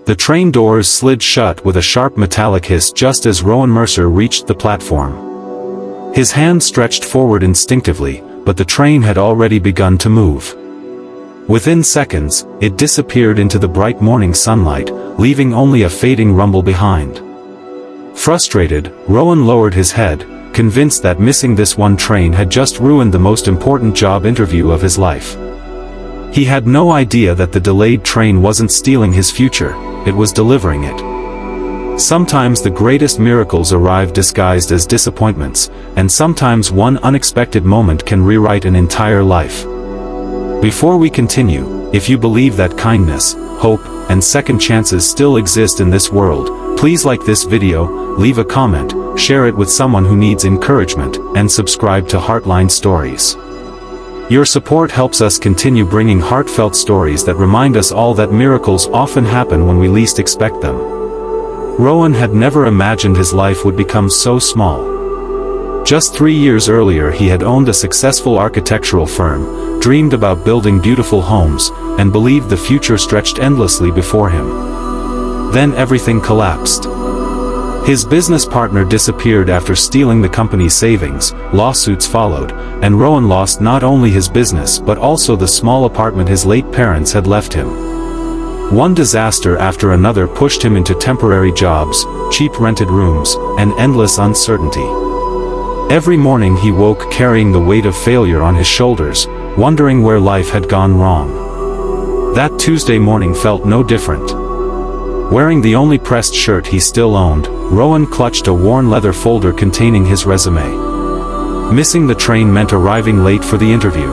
The train doors slid shut with a sharp metallic hiss just as Rowan Mercer reached the platform. His hand stretched forward instinctively, but the train had already begun to move. Within seconds, it disappeared into the bright morning sunlight, leaving only a fading rumble behind. Frustrated, Rowan lowered his head, convinced that missing this one train had just ruined the most important job interview of his life. He had no idea that the delayed train wasn't stealing his future, it was delivering it. Sometimes the greatest miracles arrive disguised as disappointments, and sometimes one unexpected moment can rewrite an entire life. Before we continue, if you believe that kindness, hope, and second chances still exist in this world, please like this video, leave a comment, share it with someone who needs encouragement, and subscribe to Heartline Stories. Your support helps us continue bringing heartfelt stories that remind us all that miracles often happen when we least expect them. Rowan had never imagined his life would become so small. Just 3 years earlier he had owned a successful architectural firm, dreamed about building beautiful homes, and believed the future stretched endlessly before him. Then everything collapsed. His business partner disappeared after stealing the company's savings, lawsuits followed, and Rowan lost not only his business but also the small apartment his late parents had left him. One disaster after another pushed him into temporary jobs, cheap rented rooms, and endless uncertainty. Every morning he woke carrying the weight of failure on his shoulders, wondering where life had gone wrong. That Tuesday morning felt no different. Wearing the only pressed shirt he still owned, Rowan clutched a worn leather folder containing his resume. Missing the train meant arriving late for the interview.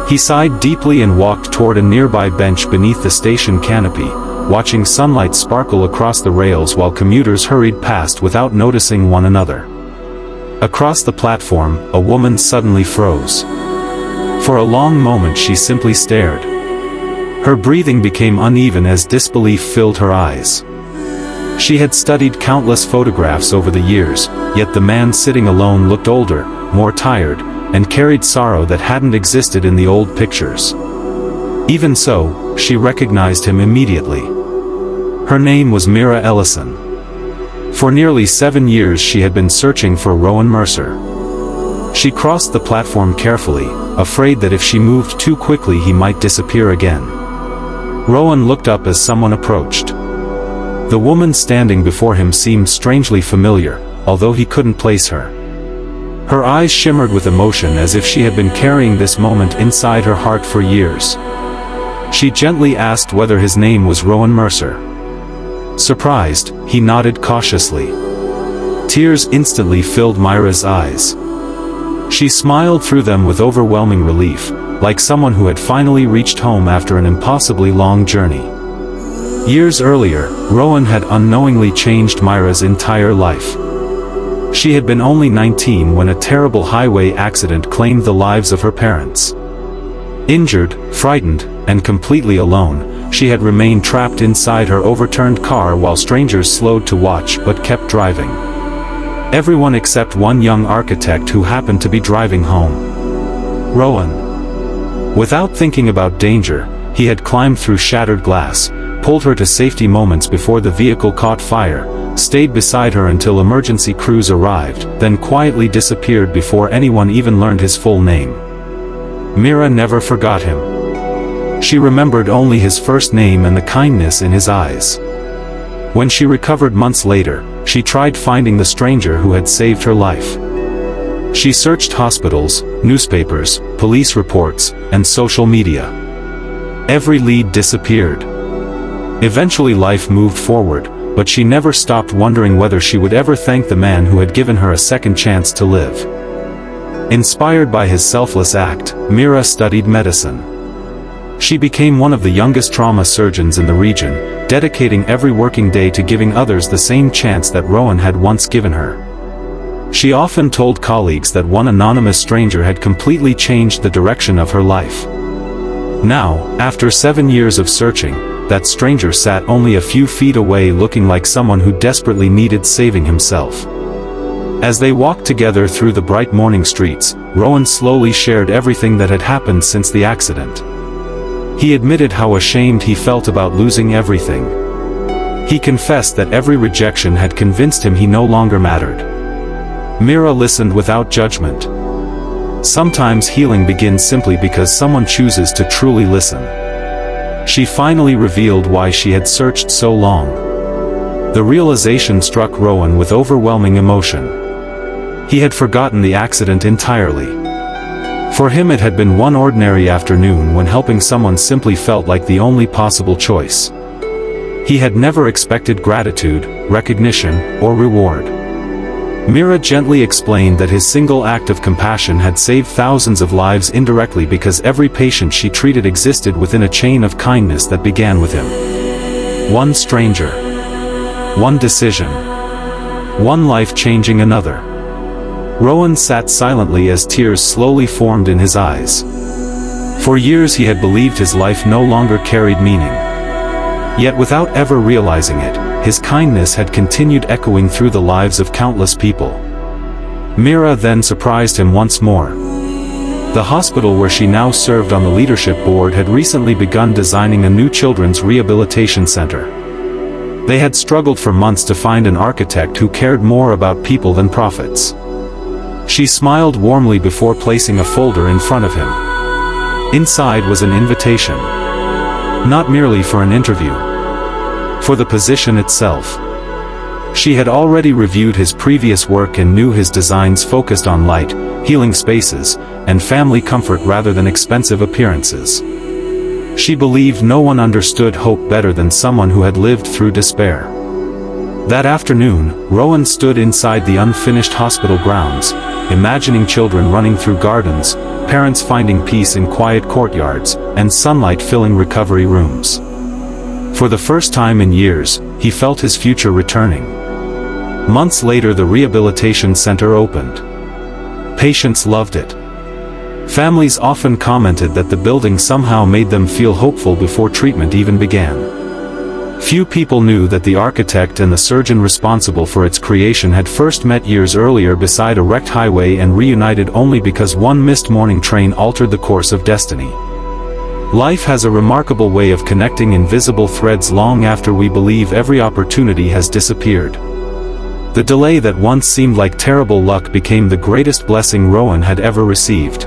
He sighed deeply and walked toward a nearby bench beneath the station canopy, watching sunlight sparkle across the rails while commuters hurried past without noticing one another. Across the platform, a woman suddenly froze. For a long moment she simply stared. Her breathing became uneven as disbelief filled her eyes. She had studied countless photographs over the years, yet the man sitting alone looked older, more tired, and carried sorrow that hadn't existed in the old pictures. Even so, she recognized him immediately. Her name was Mira Ellison. For nearly 7 years she had been searching for Rowan Mercer. She crossed the platform carefully, afraid that if she moved too quickly he might disappear again. Rowan looked up as someone approached. The woman standing before him seemed strangely familiar, although he couldn't place her. Her eyes shimmered with emotion as if she had been carrying this moment inside her heart for years. She gently asked whether his name was Rowan Mercer. Surprised, he nodded cautiously. Tears instantly filled Myra's eyes. She smiled through them with overwhelming relief, like someone who had finally reached home after an impossibly long journey. Years earlier, Rowan had unknowingly changed Myra's entire life. She had been only 19 when a terrible highway accident claimed the lives of her parents. Injured, frightened, and completely alone, she had remained trapped inside her overturned car while strangers slowed to watch but kept driving. Everyone except one young architect who happened to be driving home. Rowan. Without thinking about danger, he had climbed through shattered glass, pulled her to safety moments before the vehicle caught fire, stayed beside her until emergency crews arrived, then quietly disappeared before anyone even learned his full name. Mira never forgot him. She remembered only his first name and the kindness in his eyes. When she recovered months later, she tried finding the stranger who had saved her life. She searched hospitals, newspapers, police reports, and social media. Every lead disappeared. Eventually life moved forward, but she never stopped wondering whether she would ever thank the man who had given her a second chance to live. Inspired by his selfless act, Mira studied medicine. She became one of the youngest trauma surgeons in the region, dedicating every working day to giving others the same chance that Rowan had once given her. She often told colleagues that one anonymous stranger had completely changed the direction of her life. Now, after 7 years of searching, that stranger sat only a few feet away looking like someone who desperately needed saving himself. As they walked together through the bright morning streets, Rowan slowly shared everything that had happened since the accident. He admitted how ashamed he felt about losing everything. He confessed that every rejection had convinced him he no longer mattered. Mira listened without judgment. Sometimes healing begins simply because someone chooses to truly listen. She finally revealed why she had searched so long. The realization struck Rowan with overwhelming emotion. He had forgotten the accident entirely. For him it had been one ordinary afternoon when helping someone simply felt like the only possible choice. He had never expected gratitude, recognition, or reward. Mira gently explained that his single act of compassion had saved thousands of lives indirectly because every patient she treated existed within a chain of kindness that began with him. One stranger. One decision. One life changing another. Rowan sat silently as tears slowly formed in his eyes. For years he had believed his life no longer carried meaning. Yet without ever realizing it, his kindness had continued echoing through the lives of countless people. Mira then surprised him once more. The hospital where she now served on the leadership board had recently begun designing a new children's rehabilitation center. They had struggled for months to find an architect who cared more about people than profits. She smiled warmly before placing a folder in front of him. Inside was an invitation. Not merely for an interview. For the position itself. She had already reviewed his previous work and knew his designs focused on light, healing spaces, and family comfort rather than expensive appearances. She believed no one understood hope better than someone who had lived through despair. That afternoon, Rowan stood inside the unfinished hospital grounds, imagining children running through gardens, parents finding peace in quiet courtyards, and sunlight filling recovery rooms. For the first time in years, he felt his future returning. Months later the rehabilitation center opened. Patients loved it. Families often commented that the building somehow made them feel hopeful before treatment even began. Few people knew that the architect and the surgeon responsible for its creation had first met years earlier beside a wrecked highway and reunited only because one missed morning train altered the course of destiny. Life has a remarkable way of connecting invisible threads long after we believe every opportunity has disappeared. The delay that once seemed like terrible luck became the greatest blessing Rowan had ever received.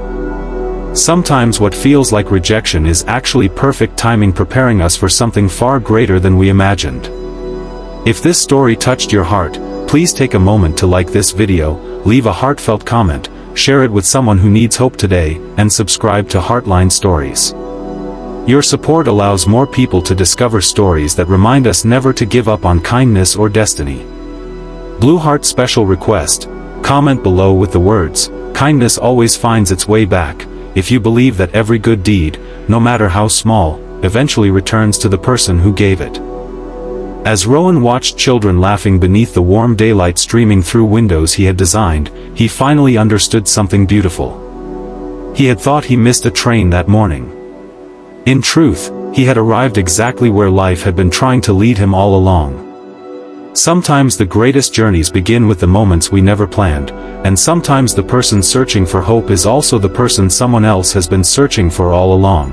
Sometimes what feels like rejection is actually perfect timing preparing us for something far greater than we imagined. If this story touched your heart, please take a moment to like this video, leave a heartfelt comment, share it with someone who needs hope today, and subscribe to Heartline Stories. Your support allows more people to discover stories that remind us never to give up on kindness or destiny. Blue Heart special request, comment below with the words, "Kindness always finds its way back," if you believe that every good deed, no matter how small, eventually returns to the person who gave it. As Rowan watched children laughing beneath the warm daylight streaming through windows he had designed, he finally understood something beautiful. He had thought he missed a train that morning. In truth, he had arrived exactly where life had been trying to lead him all along. Sometimes the greatest journeys begin with the moments we never planned, and sometimes the person searching for hope is also the person someone else has been searching for all along.